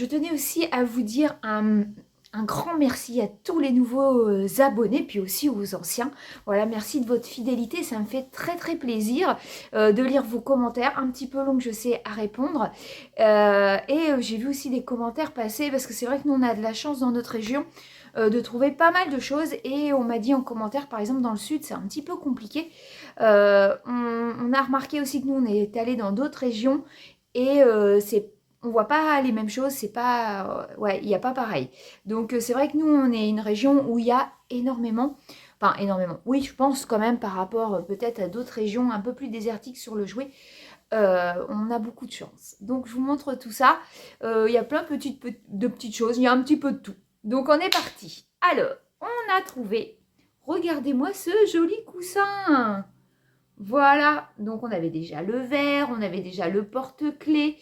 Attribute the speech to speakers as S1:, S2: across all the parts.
S1: je tenais aussi à vous dire un grand merci à tous les nouveaux abonnés, puis aussi aux anciens. Voilà, merci de votre fidélité, ça me fait très très plaisir de lire vos commentaires, un petit peu longs, je sais, à répondre. J'ai vu aussi des commentaires passer, parce que c'est vrai que nous on a de la chance dans notre région de trouver pas mal de choses, et on m'a dit en commentaire, par exemple dans le sud, c'est un petit peu compliqué. On a remarqué aussi que nous on est allé dans d'autres régions, et on voit pas les mêmes choses, c'est pas, ouais, il n'y a pas pareil. Donc c'est vrai que nous, on est une région où il y a énormément, enfin énormément, oui, je pense quand même par rapport peut-être à d'autres régions un peu plus désertiques sur le jouet, on a beaucoup de chance. Donc je vous montre tout ça. Il y a plein de petites choses, il y a un petit peu de tout. Donc on est parti. Alors, on a trouvé, regardez-moi ce joli coussin. Voilà, donc on avait déjà le verre, on avait déjà le porte-clés,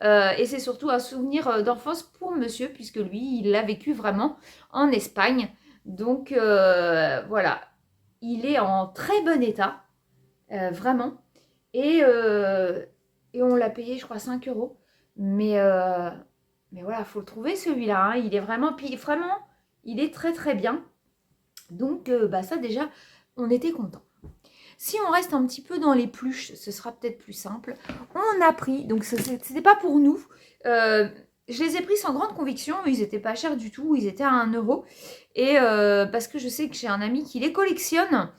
S1: et c'est surtout un souvenir d'enfance pour monsieur, puisque lui, il l'a vécu vraiment en Espagne. Donc voilà, il est en très bon état, vraiment, et, euh, et on l'a payé, je crois, 5 euros. Mais voilà, il faut le trouver celui-là, hein. Il est vraiment, puis vraiment, il est très très bien. Donc bah ça déjà, on était contents. Si on reste un petit peu dans les pluches, ce sera peut-être plus simple. On a pris, donc ce n'était pas pour nous. Je les ai pris sans grande conviction, ils n'étaient pas chers du tout, ils étaient à 1 euro. Et parce que je sais que j'ai un ami qui les collectionne.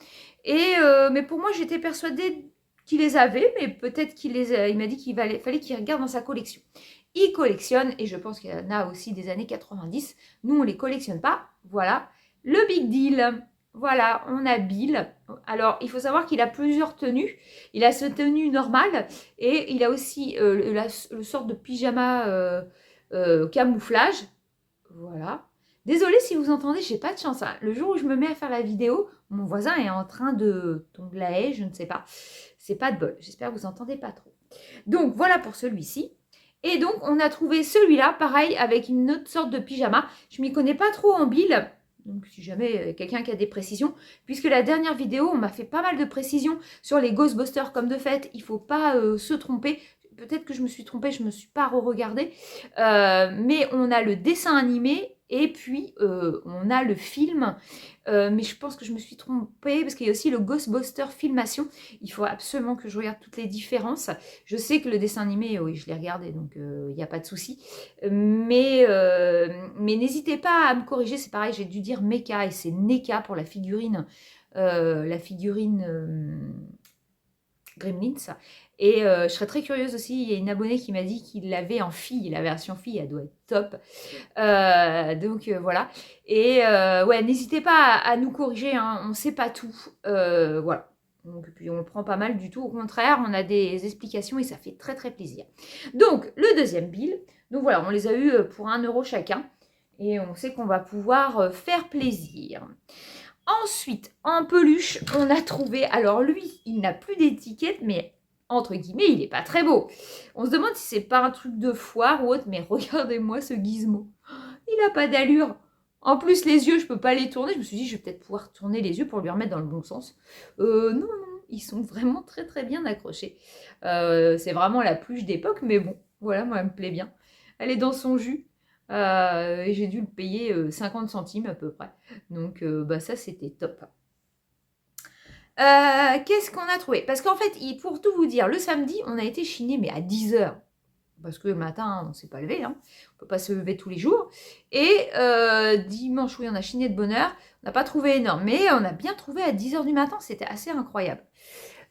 S1: Mais pour moi, j'étais persuadée qu'il les avait, mais peut-être il m'a dit fallait qu'il regarde dans sa collection. Il collectionne, et je pense qu'il y en a aussi des années 90. Nous, on ne les collectionne pas. Voilà, le big deal. Voilà, on a Bill. Alors, il faut savoir qu'il a plusieurs tenues. Il a sa tenue normale et il a aussi le sort de pyjama camouflage. Voilà. Désolée si vous entendez, j'ai pas de chance, hein. Le jour où je me mets à faire la vidéo, mon voisin est en train de tondre la haie, je ne sais pas. C'est pas de bol. J'espère que vous entendez pas trop. Donc, voilà pour celui-ci. Et donc, on a trouvé celui-là, pareil, avec une autre sorte de pyjama. Je m'y connais pas trop en Bill. Donc, si jamais quelqu'un qui a des précisions, puisque la dernière vidéo, on m'a fait pas mal de précisions sur les Ghostbusters, comme de fait, il ne faut pas se tromper. Peut-être que je me suis trompée, je ne me suis pas re-regardée. Mais on a le dessin animé et puis on a le film. Mais je pense que je me suis trompée parce qu'il y a aussi le Ghostbuster filmation. Il faut absolument que je regarde toutes les différences. Je sais que le dessin animé, oui, je l'ai regardé, donc il n'y a pas de souci. Mais n'hésitez pas à me corriger, c'est pareil, j'ai dû dire Mecha et c'est Neka pour la figurine. Gremlins. Et je serais très curieuse aussi, il y a une abonnée qui m'a dit qu'il l'avait en fille, la version fille, elle doit être top. Donc voilà. Et ouais, n'hésitez pas à nous corriger, hein, on ne sait pas tout. Voilà. Donc, puis on le prend pas mal du tout. Au contraire, on a des explications et ça fait très très plaisir. Donc, le deuxième bill. Donc voilà, on les a eu pour 1 euro chacun. Et on sait qu'on va pouvoir faire plaisir. Ensuite, en peluche, on a trouvé, alors lui, il n'a plus d'étiquette, mais entre guillemets, il n'est pas très beau. On se demande si c'est pas un truc de foire ou autre, mais regardez-moi ce gizmo. Il n'a pas d'allure. En plus, les yeux, je peux pas les tourner. Je me suis dit, je vais peut-être pouvoir tourner les yeux pour lui remettre dans le bon sens. Non, ils sont vraiment très très bien accrochés. C'est vraiment la peluche d'époque, mais bon, voilà, moi, elle me plaît bien. Elle est dans son jus. Et j'ai dû le payer 50 centimes à peu près. Donc bah ça c'était top. Qu'est-ce qu'on a trouvé? Parce qu'en fait, pour tout vous dire, le samedi, on a été chiné, mais à 10h. Parce que le matin, on ne s'est pas levé. Hein. On ne peut pas se lever tous les jours. Et dimanche, oui, on a chiné de bonne heure. On n'a pas trouvé énorme. Mais on a bien trouvé à 10h du matin. C'était assez incroyable.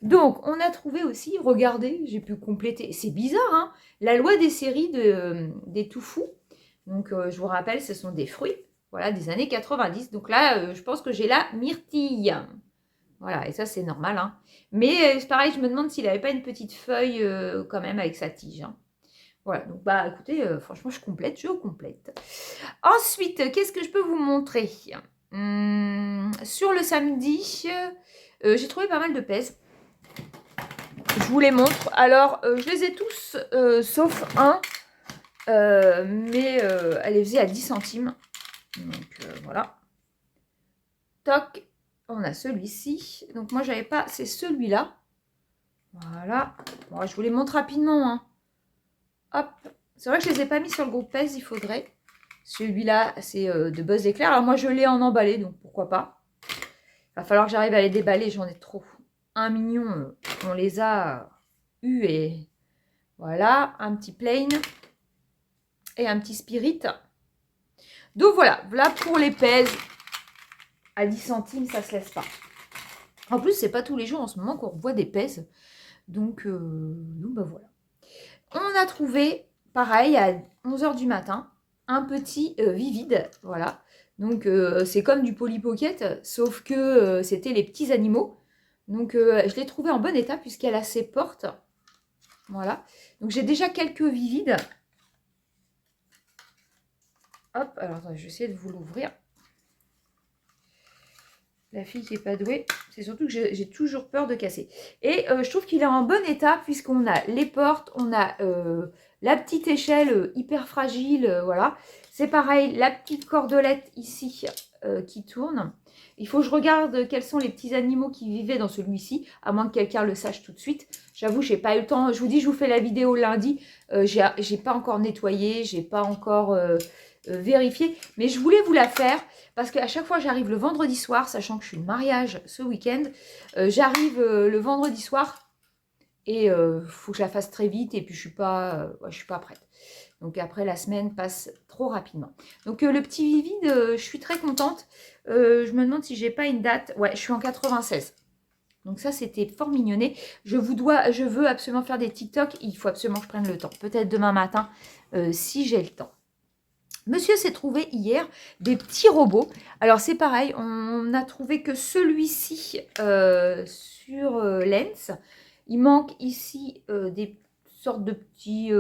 S1: Donc, on a trouvé aussi, regardez, j'ai pu compléter. C'est bizarre, hein, la loi des séries des tout fous. Donc, je vous rappelle, ce sont des fruits, voilà, des années 90. Donc là, je pense que j'ai la myrtille. Voilà, et ça, c'est normal. Hein. Mais c'est pareil, je me demande s'il n'avait pas une petite feuille quand même avec sa tige. Hein. Voilà, donc bah écoutez, franchement, je complète. Ensuite, qu'est-ce que je peux vous montrer sur le samedi, j'ai trouvé pas mal de pèses. Je vous les montre. Alors, je les ai tous, sauf un. Mais elle les faisait à 10 centimes. Donc, voilà. Toc. On a celui-ci. Donc, moi, j'avais pas... C'est celui-là. Voilà. Bon, je vous les montre rapidement. Hein. Hop. C'est vrai que je les ai pas mis sur le groupe Pèse, il faudrait. Celui-là, c'est de Buzz Éclair. Alors moi, je l'ai en emballé, donc pourquoi pas. Il va falloir que j'arrive à les déballer, j'en ai trop. Un mignon, on les a eus et voilà. Un petit plain et un petit spirit. Donc voilà, voilà pour les Pèse. À 10 centimes, ça se laisse pas. En plus, c'est pas tous les jours en ce moment qu'on voit des Pèse. Donc bah voilà. On a trouvé, pareil, à 11 h du matin, un petit Vivide. Voilà. Donc, c'est comme du Polly Pocket, sauf que c'était les petits animaux. Donc, je l'ai trouvé en bon état puisqu'elle a ses portes. Voilà. Donc, j'ai déjà quelques Vivides. Hop, alors attendez, je vais essayer de vous l'ouvrir. La fille qui n'est pas douée, c'est surtout que j'ai toujours peur de casser. Et je trouve qu'il est en bon état puisqu'on a les portes, on a la petite échelle hyper fragile, voilà. C'est pareil, la petite cordelette ici qui tourne. Il faut que je regarde quels sont les petits animaux qui vivaient dans celui-ci, à moins que quelqu'un le sache tout de suite. J'avoue, j'ai pas eu le temps. Je vous dis, je vous fais la vidéo lundi. J'ai pas encore nettoyé, j'ai pas encore vérifié. Mais je voulais vous la faire parce qu'à chaque fois, j'arrive le vendredi soir, sachant que je suis de mariage ce week-end. J'arrive le vendredi soir et faut que je la fasse très vite et puis je suis pas prête. Donc après, la semaine passe trop rapidement. Donc le petit Vivide, je suis très contente. Je me demande si j'ai pas une date. Ouais, je suis en 96. Donc ça, c'était fort mignonné. Je veux absolument faire des TikTok. Il faut absolument que je prenne le temps. Peut-être demain matin, si j'ai le temps. Monsieur s'est trouvé hier des petits robots. Alors c'est pareil, on n'a trouvé que celui-ci sur Lens. Il manque ici des sortes de petits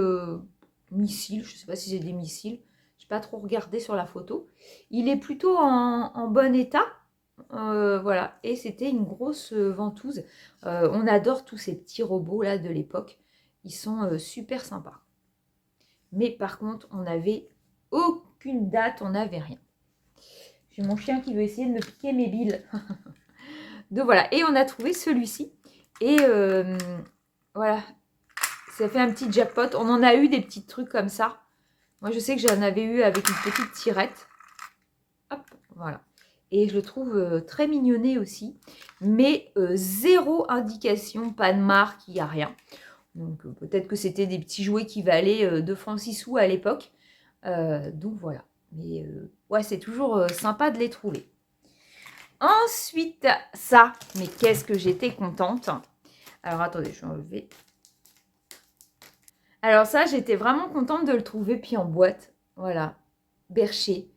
S1: missiles. Je ne sais pas si c'est des missiles. Je n'ai pas trop regardé sur la photo. Il est plutôt en bon état. Voilà, et c'était une grosse ventouse. On adore tous ces petits robots là de l'époque. Ils sont super sympas. Mais par contre, on n'avait aucune date, on n'avait rien. J'ai mon chien qui veut essayer de me piquer mes billes. Donc voilà, et on a trouvé celui-ci. Et voilà, ça fait un petit jackpot. On en a eu des petits trucs comme ça. Moi, je sais que j'en avais eu avec une petite tirette. Hop, voilà. Et je le trouve très mignonné aussi. Mais zéro indication, pas de marque, il n'y a rien. Donc peut-être que c'était des petits jouets qui valaient 2 francs 6 sous à l'époque. Donc voilà. Mais ouais, c'est toujours sympa de les trouver. Ensuite, ça, mais qu'est-ce que j'étais contente. Alors attendez, je vais enlever. Alors ça, j'étais vraiment contente de le trouver, puis en boîte. Voilà, Bercher.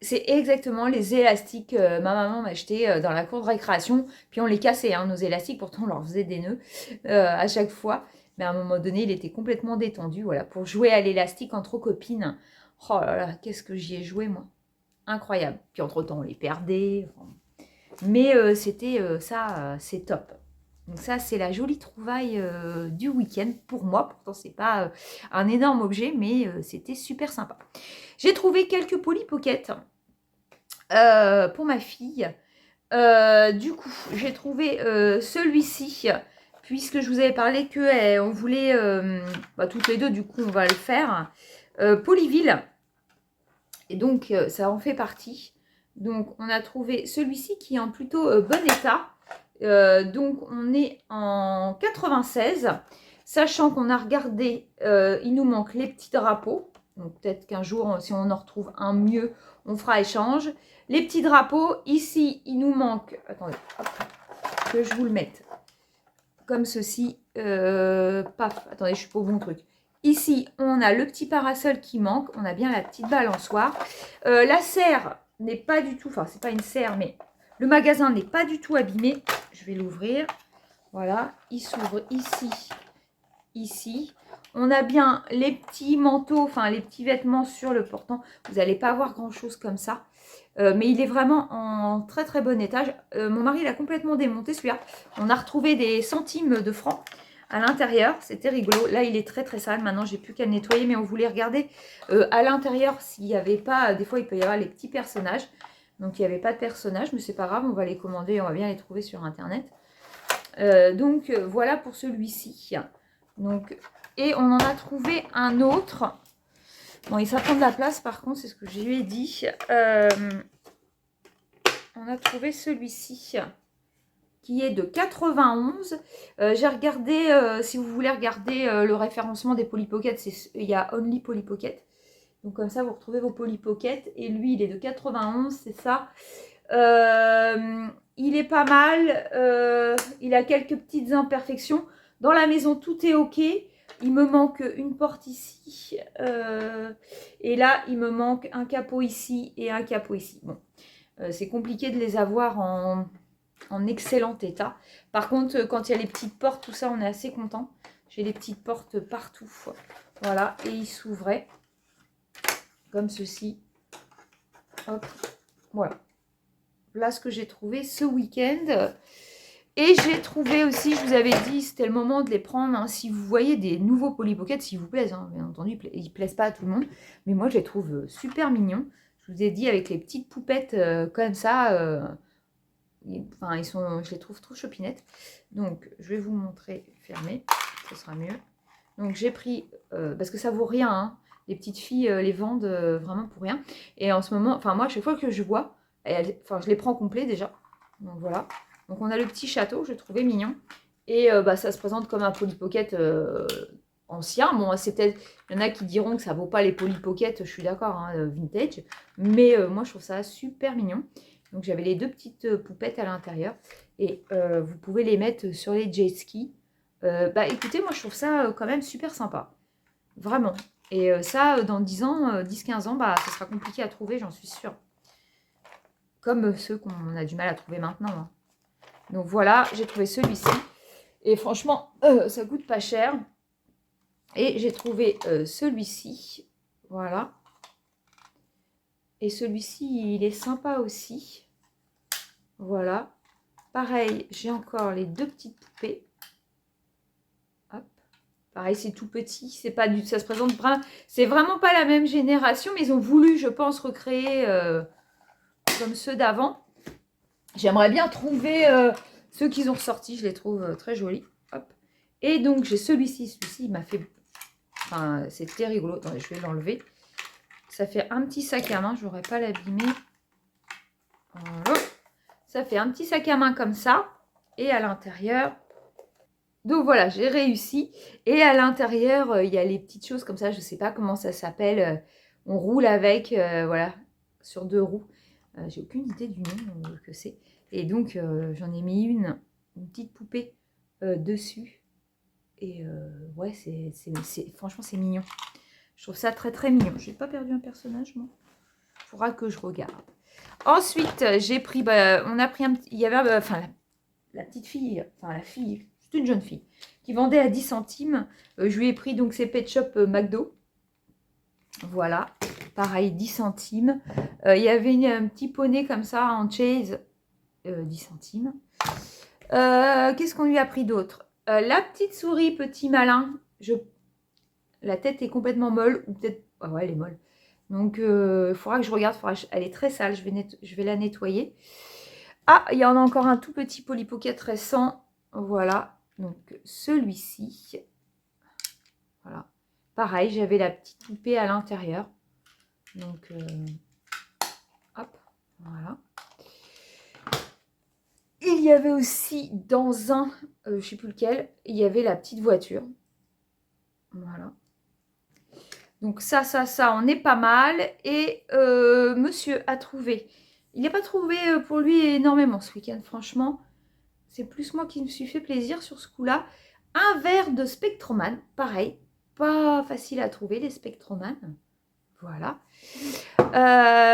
S1: C'est exactement les élastiques que ma maman m'a acheté dans la cour de récréation. Puis on les cassait, hein, nos élastiques. Pourtant, on leur faisait des nœuds à chaque fois. Mais à un moment donné, il était complètement détendu. Voilà, pour jouer à l'élastique entre copines. Oh là là, qu'est-ce que j'y ai joué, moi. Incroyable. Puis entre-temps, on les perdait. Mais c'était ça, c'est top. Donc ça, c'est la jolie trouvaille du week-end pour moi. Pourtant, c'est pas un énorme objet, mais c'était super sympa. J'ai trouvé quelques Polly Pocket pour ma fille. Du coup, j'ai trouvé celui-ci, puisque je vous avais parlé qu'on voulait, toutes les deux, du coup, on va le faire. Polyville. Et donc, ça en fait partie. Donc, on a trouvé celui-ci qui est en plutôt bon état. Donc, on est en 96. Sachant qu'on a regardé, il nous manque les petits drapeaux. Donc, peut-être qu'un jour, si on en retrouve un mieux, on fera échange. Les petits drapeaux, ici, il nous manque... Attendez, hop, que je vous le mette. Comme ceci. Paf, attendez, je suis pas au bon truc. Ici, on a le petit parasol qui manque. On a bien la petite balançoire. La serre n'est pas du tout... Enfin, c'est pas une serre, mais le magasin n'est pas du tout abîmé. Je vais l'ouvrir. Voilà, il s'ouvre ici, ici. On a bien les petits manteaux, enfin les petits vêtements sur le portant. Vous n'allez pas avoir grand-chose comme ça. Mais il est vraiment en très très bon état. Mon mari l'a complètement démonté celui-là. On a retrouvé des centimes de francs à l'intérieur. C'était rigolo. Là, il est très très sale. Maintenant, j'ai plus qu'à le nettoyer. Mais on voulait regarder à l'intérieur s'il n'y avait pas... Des fois, il peut y avoir les petits personnages. Donc, il n'y avait pas de personnages. Mais c'est pas grave. On va les commander. On va bien les trouver sur Internet. Donc, voilà pour celui-ci. Donc, et on en a trouvé un autre. Bon, et ça prend de la place, par contre, c'est ce que je lui ai dit. On a trouvé celui-ci, qui est de 91. J'ai regardé, si vous voulez regarder le référencement des Polly Pocket, il y a Only Polly Pocket. Donc comme ça, vous retrouvez vos Polly Pocket. Et lui, il est de 91, c'est ça. Il est pas mal. Il a quelques petites imperfections. Dans la maison, tout est OK. Il me manque une porte ici. Et là, il me manque un capot ici et un capot ici. Bon, c'est compliqué de les avoir en excellent état. Par contre, quand il y a les petites portes, tout ça, on est assez content. J'ai les petites portes partout. Voilà, et ils s'ouvraient comme ceci. Hop, voilà. Voilà ce que j'ai trouvé ce week-end. Et j'ai trouvé aussi, je vous avais dit, c'était le moment de les prendre. Hein, si vous voyez des nouveaux Polly Pocket, s'ils vous plaisent, hein, bien entendu, ils ne plaisent pas à tout le monde. Mais moi, je les trouve super mignons. Je vous ai dit, avec les petites poupettes comme ça, enfin, je les trouve trop chopinettes. Donc, je vais vous montrer fermé. Ce sera mieux. Donc, j'ai pris, parce que ça vaut rien. Hein, les petites filles les vendent vraiment pour rien. Et en ce moment, enfin, moi, à chaque fois que je vois, enfin, je les prends complets déjà. Donc, voilà. Donc, on a le petit château, je le trouvais mignon. Et ça se présente comme un Polly Pocket ancien. Bon, c'est peut-être, il y en a qui diront que ça vaut pas les Polly Pocket, je suis d'accord, hein, vintage. Mais moi, je trouve ça super mignon. Donc, j'avais les deux petites poupettes à l'intérieur. Et vous pouvez les mettre sur les jet skis. Écoutez, moi, je trouve ça quand même super sympa. Vraiment. Et ça, dans 10 ans, 10-15 ans, ça sera compliqué à trouver, j'en suis sûre. Comme ceux qu'on a du mal à trouver maintenant. Hein. Donc, voilà, j'ai trouvé celui-ci. Et franchement, ça coûte pas cher. Et j'ai trouvé celui-ci. Voilà. Et celui-ci, il est sympa aussi. Voilà. Pareil, j'ai encore les deux petites poupées. Hop. Pareil, c'est tout petit. C'est pas du, ça se présente vraiment. C'est vraiment pas la même génération, mais ils ont voulu, je pense, recréer comme ceux d'avant. J'aimerais bien trouver ceux qu'ils ont ressortis. Je les trouve très jolis. Hop. Et donc, j'ai celui-ci. Celui-ci, il m'a fait... Enfin, c'était rigolo. Attendez, je vais l'enlever. Ça fait un petit sac à main. Je n'aurais pas l'abîmer. Voilà. Ça fait un petit sac à main comme ça. Et à l'intérieur... Donc voilà, j'ai réussi. Et à l'intérieur, il y a les petites choses comme ça. Je ne sais pas comment ça s'appelle. On roule avec, voilà, sur 2 roues. J'ai aucune idée du nom que c'est. Et donc, j'en ai mis une petite poupée dessus. Et ouais, franchement, c'est mignon. Je trouve ça très, très mignon. Je n'ai pas perdu un personnage, moi. Il faudra que je regarde. Ensuite, j'ai pris... on a pris un petit... Il y avait... la petite fille... Enfin, la fille... C'est une jeune fille qui vendait à 10 centimes. Je lui ai pris donc ces Pet Shop McDo. Voilà. Pareil, 10 centimes. Il y avait un petit poney comme ça en chase. 10 centimes. Qu'est-ce qu'on lui a pris d'autre? La petite souris, petit malin. La tête est complètement molle. Ou peut-être... Ah ouais, elle est molle. Donc, il faudra que je regarde. Elle est très sale. Je vais la nettoyer. Ah, il y en a encore un tout petit Polly Pocket récent. Voilà. Donc, celui-ci. Voilà. Pareil, j'avais la petite poupée à l'intérieur. Donc, hop. Voilà. Il y avait aussi dans un, je ne sais plus lequel, il y avait la petite voiture. Voilà. Donc ça, on est pas mal. Et monsieur a trouvé. Il n'a pas trouvé pour lui énormément ce week-end, franchement. C'est plus moi qui me suis fait plaisir sur ce coup-là. Un verre de Spectroman, pareil. Pas facile à trouver, les Spectroman. Voilà.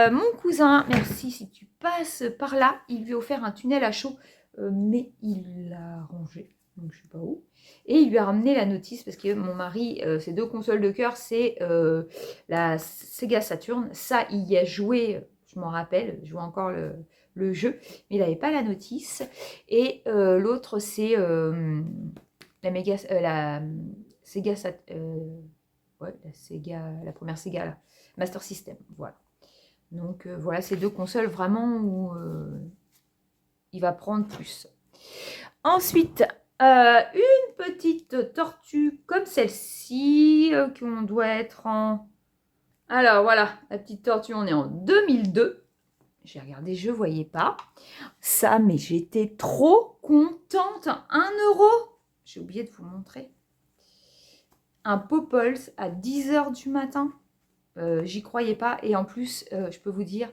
S1: Mon cousin, merci si tu passes par là, il lui a offert un tunnel à chaud, mais il l'a rangé, donc je ne sais pas où. Et il lui a ramené la notice parce que mon mari, ses 2 consoles de cœur, c'est la Sega Saturn. Ça, il y a joué, je m'en rappelle, je joue encore le jeu, mais il n'avait pas la notice. Et l'autre, c'est la Sega Saturn. Ouais, la première Sega, là. Master System, voilà. Donc voilà, ces 2 consoles vraiment où il va prendre plus. Ensuite, une petite tortue comme celle-ci, qu'on doit être en Alors voilà, la petite tortue, on est en 2002. J'ai regardé, je ne voyais pas. Ça, mais j'étais trop contente. 1 €. J'ai oublié de vous montrer. Un Popples à 10 h du matin. J'y croyais pas. Et en plus, je peux vous dire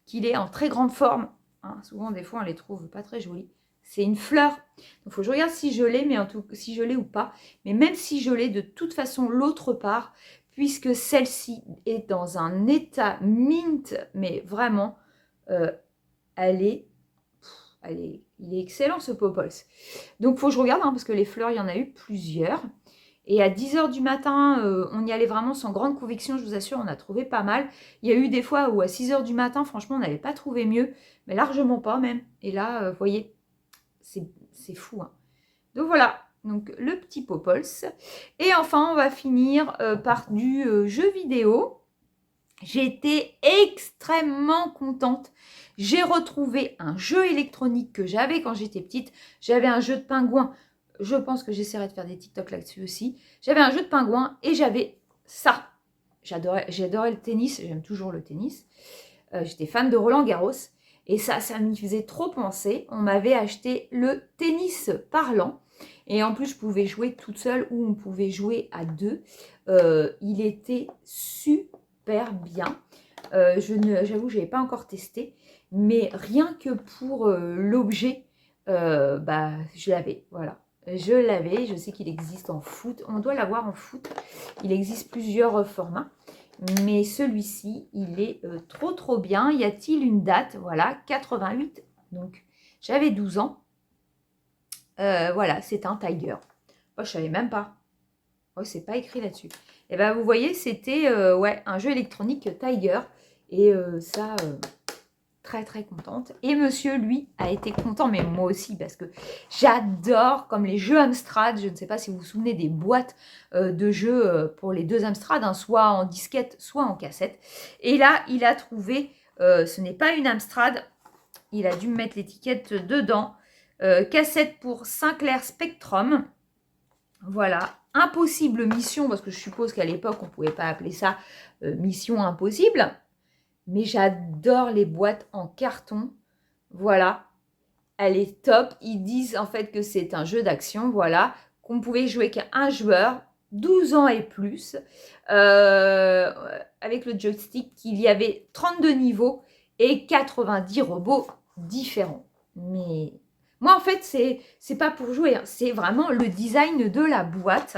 S1: qu'il est en très grande forme. Hein, souvent, des fois, on les trouve pas très jolies. C'est une fleur. Il faut que je regarde si je l'ai, mais en tout, si je l'ai ou pas. Mais même si je l'ai, de toute façon, l'autre part, puisque celle-ci est dans un état mint, mais vraiment, il est excellent ce Popples. Donc, il faut que je regarde, hein, parce que les fleurs, il y en a eu plusieurs. Et à 10 h du matin, on y allait vraiment sans grande conviction, je vous assure, on a trouvé pas mal. Il y a eu des fois où à 6 h du matin, franchement, on n'avait pas trouvé mieux, mais largement pas même. Et là, vous voyez, c'est fou. Hein. Donc voilà, donc le petit Popples. Et enfin, on va finir par du jeu vidéo. J'ai été extrêmement contente. J'ai retrouvé un jeu électronique que j'avais quand j'étais petite. J'avais un jeu de pingouin. Je pense que j'essaierai de faire des TikTok là-dessus aussi. J'avais un jeu de pingouin et j'avais ça. J'adorais le tennis. J'aime toujours le tennis. J'étais fan de Roland Garros. Et ça m'y faisait trop penser. On m'avait acheté le tennis parlant. Et en plus, je pouvais jouer toute seule ou on pouvait jouer à deux. Il était super bien. J'avoue, je n'avais pas encore testé. Mais rien que pour l'objet, je l'avais. Voilà. Je l'avais. Je sais qu'il existe en foot. On doit l'avoir en foot. Il existe plusieurs formats. Mais celui-ci, il est trop bien. Y a-t-il une date? Voilà, 88. Donc, j'avais 12 ans. Voilà, c'est un Tiger. Oh, je savais même pas. Oh, c'est pas écrit là-dessus. Et bien, vous voyez, c'était un jeu électronique Tiger. Et ça, très contente. Et monsieur, lui, a été content, mais moi aussi, parce que j'adore, comme les jeux Amstrad, je ne sais pas si vous vous souvenez des boîtes de jeux pour les deux Amstrad, hein, soit en disquette, soit en cassette. Et là, il a trouvé, ce n'est pas une Amstrad, il a dû me mettre l'étiquette dedans, cassette pour Sinclair Spectrum. Voilà, Impossible Mission, parce que je suppose qu'à l'époque, on ne pouvait pas appeler ça Mission Impossible. Mais j'adore les boîtes en carton. Voilà, elle est top. Ils disent en fait que c'est un jeu d'action, voilà, qu'on pouvait jouer qu'à un joueur, 12 ans et plus, avec le joystick, qu'il y avait 32 niveaux et 90 robots différents. Mais moi, en fait, c'est pas pour jouer, hein, c'est vraiment le design de la boîte.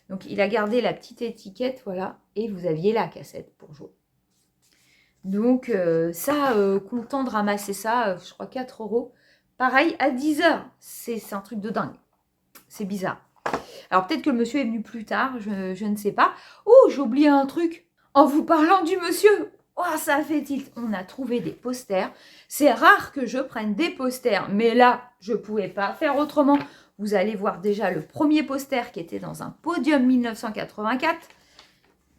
S1: Donc, il a gardé la petite étiquette, voilà, et vous aviez la cassette pour jouer. Donc, content de ramasser ça, je crois 4 €. Pareil, à 10 h. C'est un truc de dingue. C'est bizarre. Alors, peut-être que le monsieur est venu plus tard, je ne sais pas. Oh, j'ai oublié un truc. En vous parlant du monsieur, oh, ça fait tilt. On a trouvé des posters. C'est rare que je prenne des posters, mais là, je ne pouvais pas faire autrement. Vous allez voir déjà le premier poster qui était dans un podium 1984.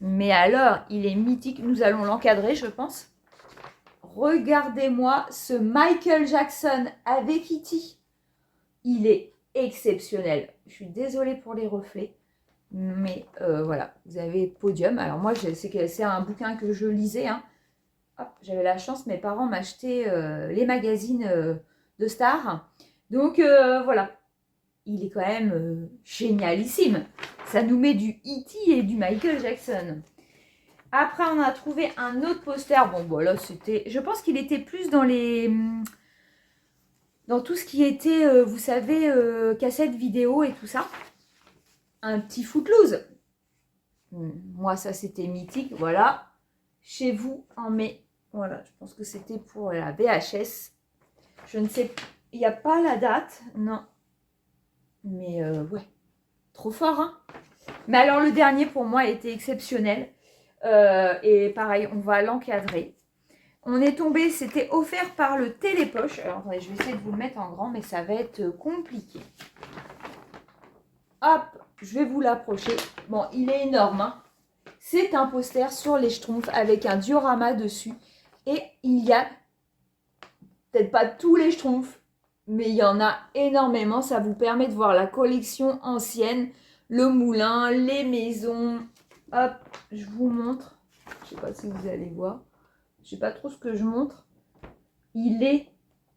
S1: Mais alors, il est mythique. Nous allons l'encadrer, je pense. Regardez-moi ce Michael Jackson avec E.T. Il est exceptionnel. Je suis désolée pour les reflets. Mais voilà, vous avez podium. Alors moi, c'est un bouquin que je lisais. Hein. J'avais la chance, mes parents m'achetaient les magazines de stars. Donc voilà, il est quand même génialissime. Ça nous met du E.T. et du Michael Jackson. Après, on a trouvé un autre poster. Bon, voilà, c'était... Je pense qu'il était plus dans les... Dans tout ce qui était, vous savez, cassette vidéo et tout ça. Un petit Footloose. Moi, ça, c'était mythique. Voilà. Chez vous, en mai. Voilà, je pense que c'était pour la VHS. Je ne sais... Il n'y a pas la date. Non. Mais, ouais. Trop fort, hein. Mais alors, le dernier, pour moi, était exceptionnel. Et pareil, on va l'encadrer. On est tombé, c'était offert par le Télépoche. Alors, attendez, je vais essayer de vous le mettre en grand, mais ça va être compliqué. Hop, je vais vous l'approcher. Bon, il est énorme. Hein. C'est un poster sur les Schtroumpfs avec un diorama dessus. Et il y a, peut-être pas tous les Schtroumpfs, mais il y en a énormément. Ça vous permet de voir la collection ancienne, le moulin, les maisons. Hop, je vous montre. Je sais pas si vous allez voir. Je sais pas trop ce que je montre. Il est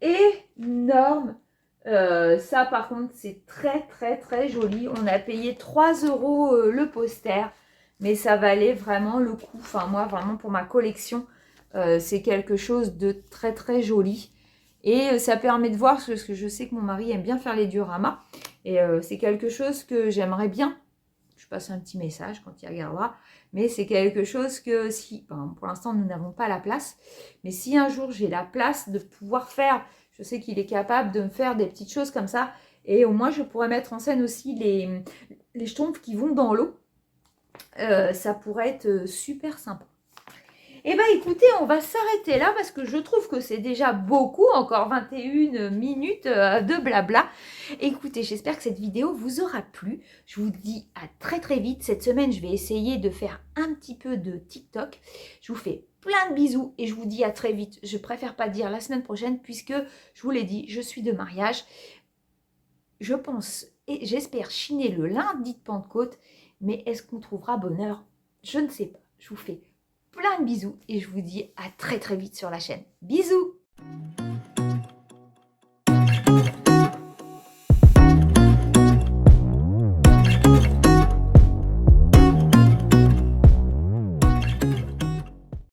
S1: énorme. Ça, par contre, c'est très, très, très joli. On a payé 3 € le poster. Mais ça valait vraiment le coup. Enfin, moi, vraiment, pour ma collection, c'est quelque chose de très, très joli. Et ça permet de voir, parce que je sais que mon mari aime bien faire les dioramas. Et c'est quelque chose que j'aimerais bien. Je passe un petit message quand il regardera. Mais c'est quelque chose que si, ben, pour l'instant, nous n'avons pas la place. Mais si un jour j'ai la place de pouvoir faire, je sais qu'il est capable de me faire des petites choses comme ça. Et au moins, je pourrais mettre en scène aussi les schtroumpfs qui vont dans l'eau. Ça pourrait être super sympa. Eh bien, écoutez, on va s'arrêter là parce que je trouve que c'est déjà beaucoup, encore 21 minutes de blabla. Écoutez, j'espère que cette vidéo vous aura plu. Je vous dis à très très vite. Cette semaine, je vais essayer de faire un petit peu de TikTok. Je vous fais plein de bisous et je vous dis à très vite. Je préfère pas dire la semaine prochaine puisque, je vous l'ai dit, je suis de mariage. Je pense et j'espère chiner le lundi de Pentecôte. Mais est-ce qu'on trouvera bonheur? Je ne sais pas. Je vous fais plein de bisous et je vous dis à très très vite sur la chaîne. Bisous!